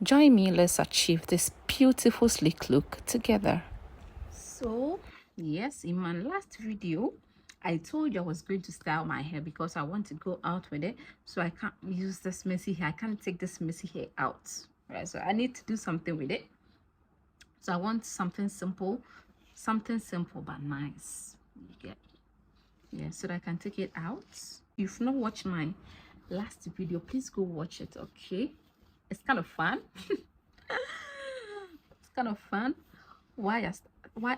Join me, let's achieve this beautiful sleek look together. So yes, in my last video I told you I was going to style my hair because I want to go out with it, so I can't use this messy hair. I can't take this messy hair out, right? So I need to do something with it. So I want something simple but nice. You get, yeah, so that I can take it out. If you've not watched my last video, please go watch it. Okay, it's kind of fun. It's kind of fun. Why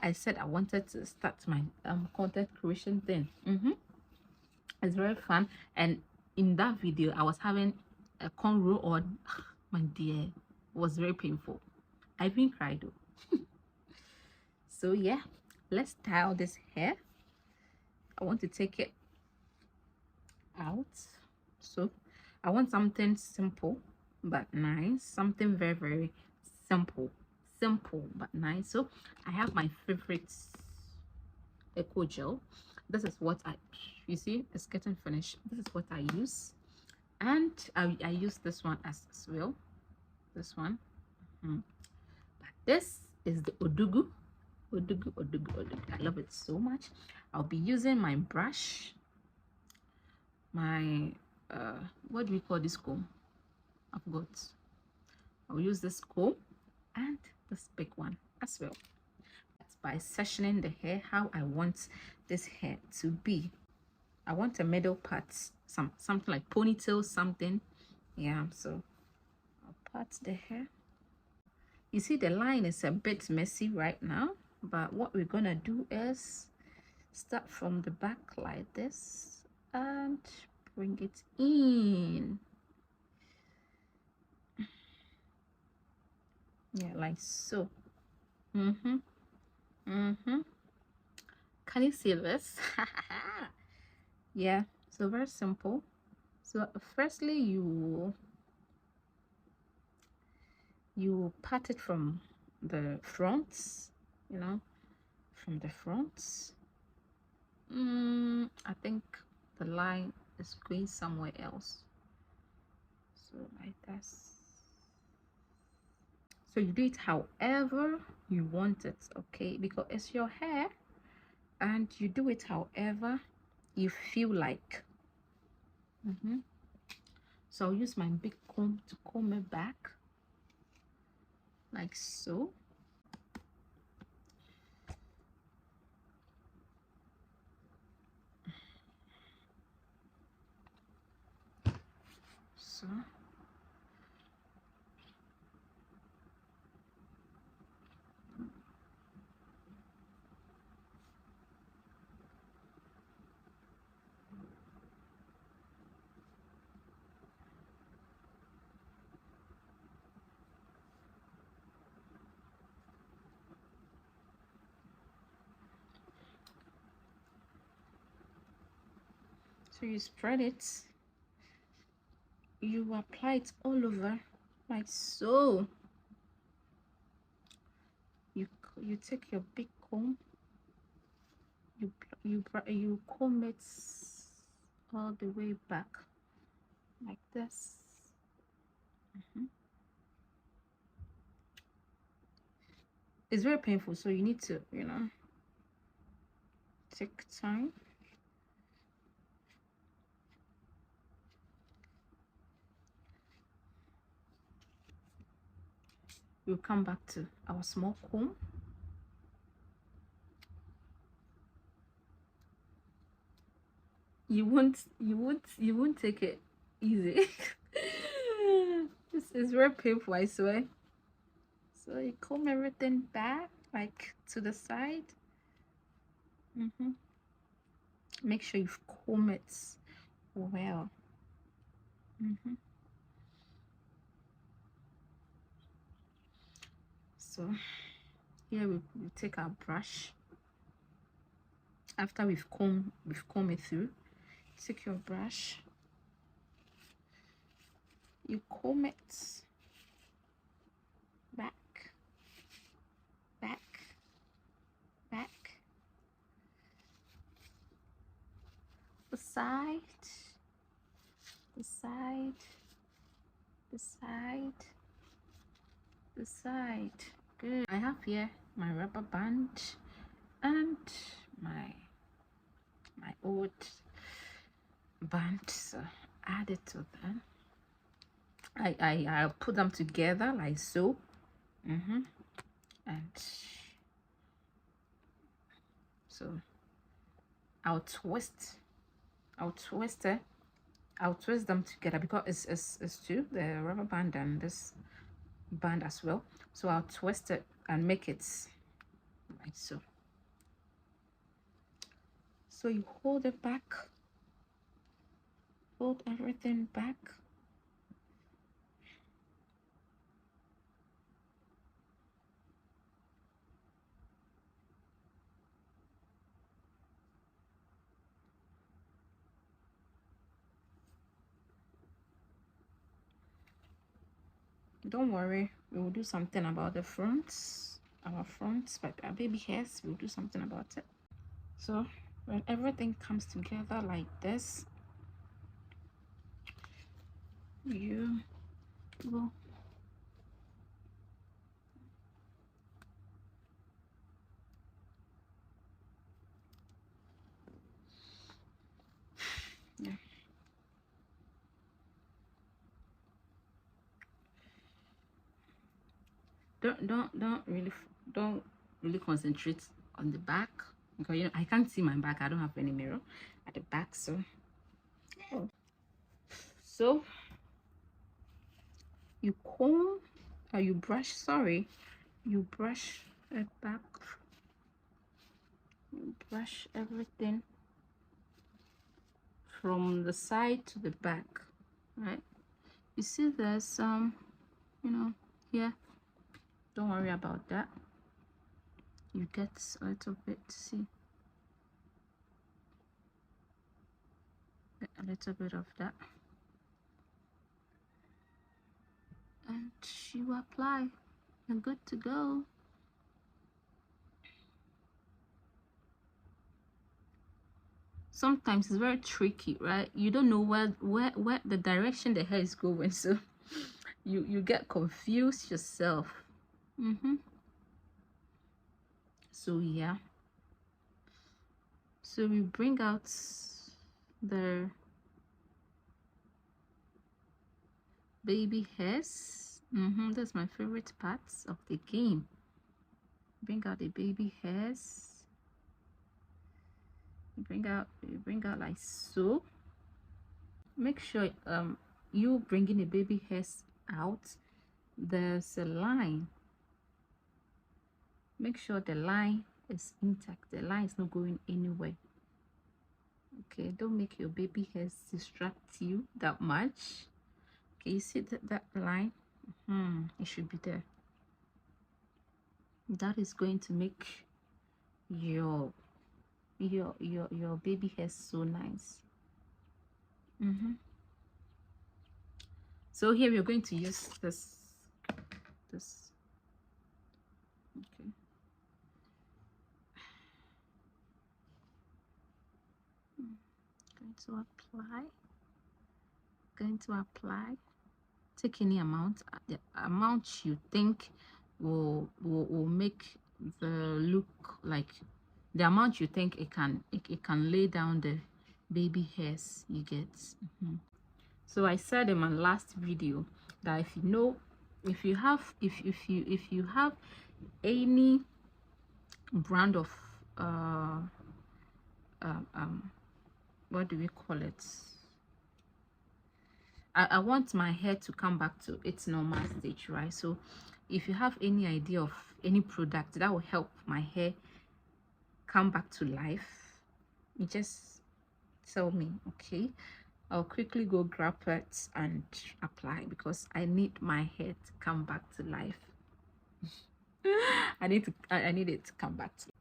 I said I wanted to start my content creation thing. It's very fun. And in that video I was having a cornrow on. My dear, it was very painful. I even cried though. So yeah, let's style this hair. I want to take it out. So I want something simple but nice, something very simple but nice. So I have my favorite eco gel. This is what you see, it's getting finished. This is what I use, and I use this one as well, this one. But this is the odugu. I love it so much. I'll be using my brush, my what do we call this comb? I forgot. I'll use this comb and this big one as well. That's by sectioning the hair how I want this hair to be. I want a middle part, something like ponytail, something. Yeah, so I'll part the hair. You see the line is a bit messy right now, but what we're gonna do is start from the back like this and bring it in. Yeah, like so. Can you see this? Yeah, so very simple. So firstly you part it from the front, you know, from the front. I think the line is going somewhere else, so like this. So you do it however you want it, okay, because it's your hair, and you do it however you feel like. So I'll use my big comb to comb it back like so. So you spread it, you apply it all over like so. You take your big comb, you comb it all the way back like this. It's very painful, so you need to, you know, take time. We'll come back to our small comb. You won't take it easy. This is very painful, I swear. So you comb everything back like to the side. Make sure you comb it well. So here we take our brush. After we've combed it through, take your brush, you comb it back, the side, the side, the side. Good. I have here my rubber band and my old band, so add it to them. I'll put them together like so. And so I'll twist them together because it's two, the rubber band and this band as well. So I'll twist it and make it like so. So you hold it back, hold everything back. Don't worry, we will do something about the fronts, our fronts, but our baby hairs, we'll do something about it. So when everything comes together like this, you will don't really concentrate on the back, because you know I can't see my back. I don't have any mirror at the back. So you comb, or you brush, you brush it back, you brush everything from the side to the back, right? You see there's some, you know, here, don't worry about that. You get a little bit, see, a little bit of that, and you apply. You're good to go. Sometimes it's very tricky, right? You don't know where the direction the hair is going, so you get confused yourself. So yeah, so we bring out the baby hairs. That's my favorite parts of the game. Bring out the baby hairs. You bring out like so. Make sure you bringing the baby hairs out, there's a line. Make sure the line is intact, the line is not going anywhere. Okay, don't make your baby hairs distract you that much. Okay, you see that line? It should be there. That is going to make your baby hair so nice. So here we're going to use this. Okay. Going to apply. Take any amount, the amount you think will make the look like, the amount you think it can lay down the baby hairs, you get. So I said in my last video that if you have any brand of what do we call it, I want my hair to come back to its normal stage, right? So if you have any idea of any product that will help my hair come back to life, you just tell me, okay? I'll quickly go grab it and apply, because I need my hair to come back to life. I need it to come back to life.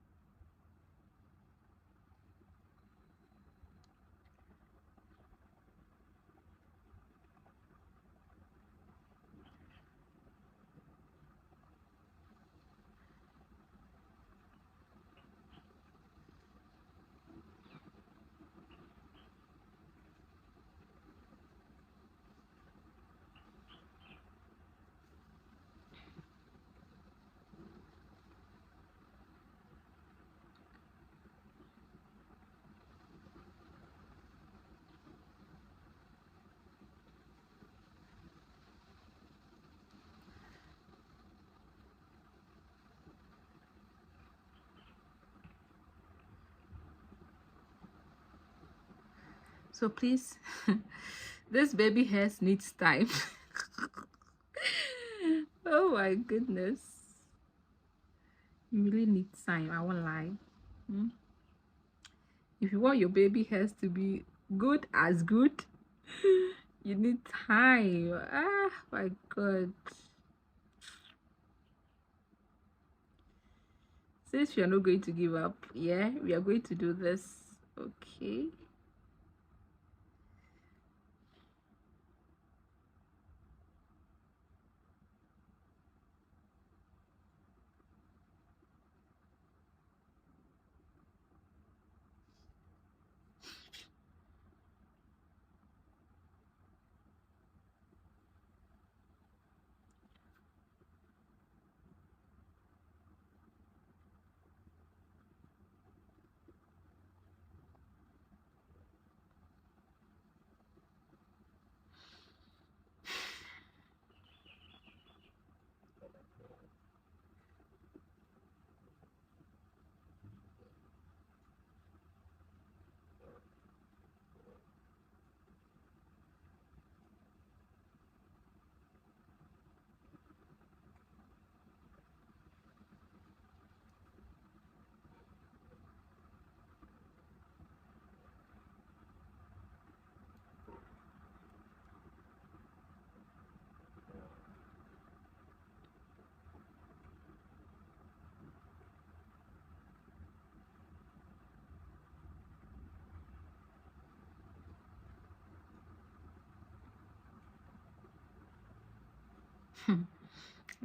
So please, this baby hairs needs time. Oh my goodness. You really need time, I won't lie. If you want your baby hairs to be good as good, you need time. Ah, my God. Since we are not going to give up, yeah, we are going to do this. Okay.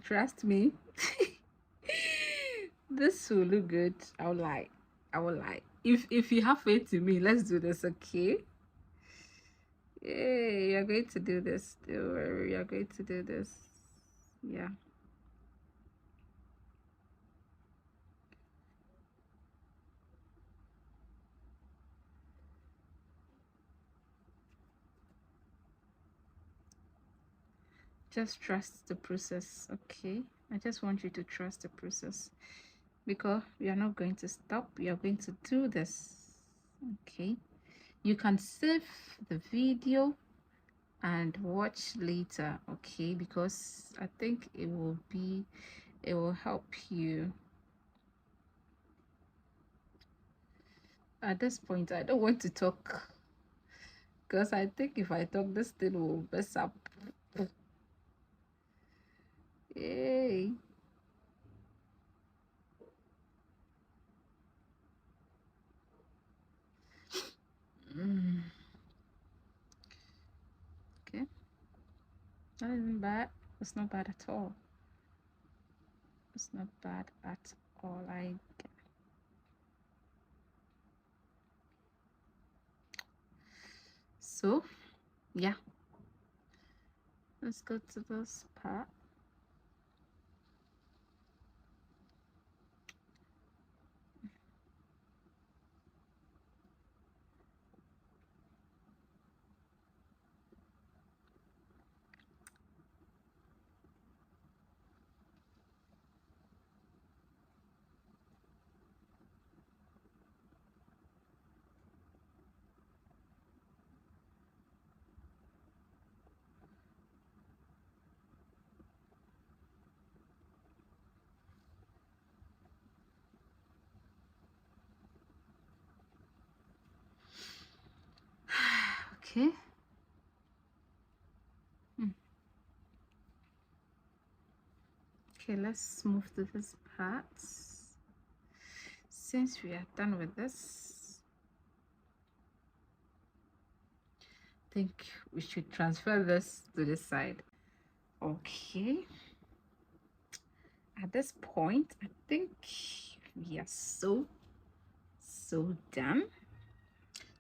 Trust me. This will look good. I will lie. I will lie. If you have faith in me, let's do this, okay? Yay, you're going to do this. Don't worry, you're going to do this. Yeah. Just trust the process, okay? I just want you to trust the process, because we are not going to stop. We are going to do this, okay? You can save the video and watch later, okay? Because I think it will help you. At this point, I don't want to talk, because I think if I talk, this thing will mess up. Yay. Okay, that isn't bad. It's not bad at all. It's not bad at all. So yeah, let's go to this part. Okay. Okay, let's move to this part. Since we are done with this, I think we should transfer this to this side. Okay. At this point, I think we are so done.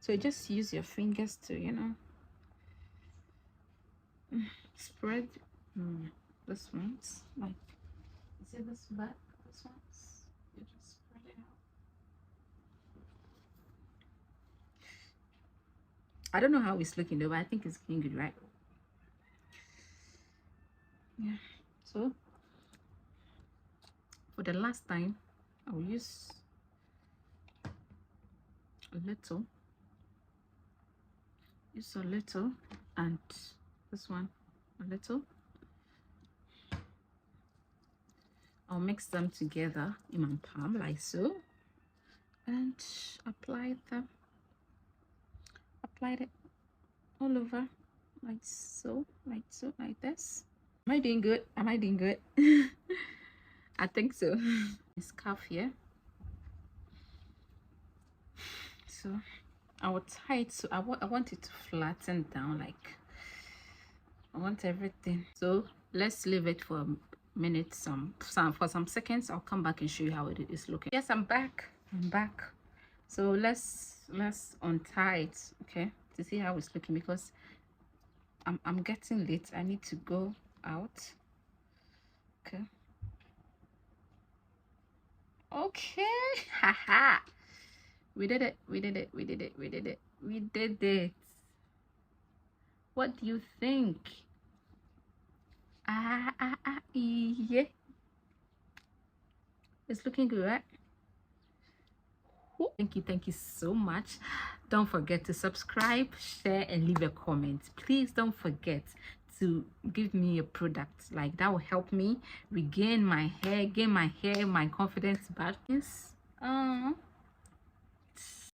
So just use your fingers to, spread this ones, like, see this back, this ones, you just spread it out. I don't know how it's looking though, but I think it's looking good, right? Yeah. So for the last time, I'll use a little use a little, and this one a little. I'll mix them together in my palm like so, and apply it all over like so, like this. Am I doing good? Am I doing good? I think so. This scarf here. So I will tie it, so I want it to flatten down, like I want everything. So let's leave it for a minute, for some seconds. I'll come back and show you how it is looking. Yes, I'm back. So let's untie it, okay, to see how it's looking, because I'm getting late. I need to go out. Okay. Haha. We did it. What do you think? Yeah. It's looking good, right? Thank you so much. Don't forget to subscribe, share, and leave a comment. Please don't forget to give me a product, like that will help me regain my hair, gain my hair, my confidence back.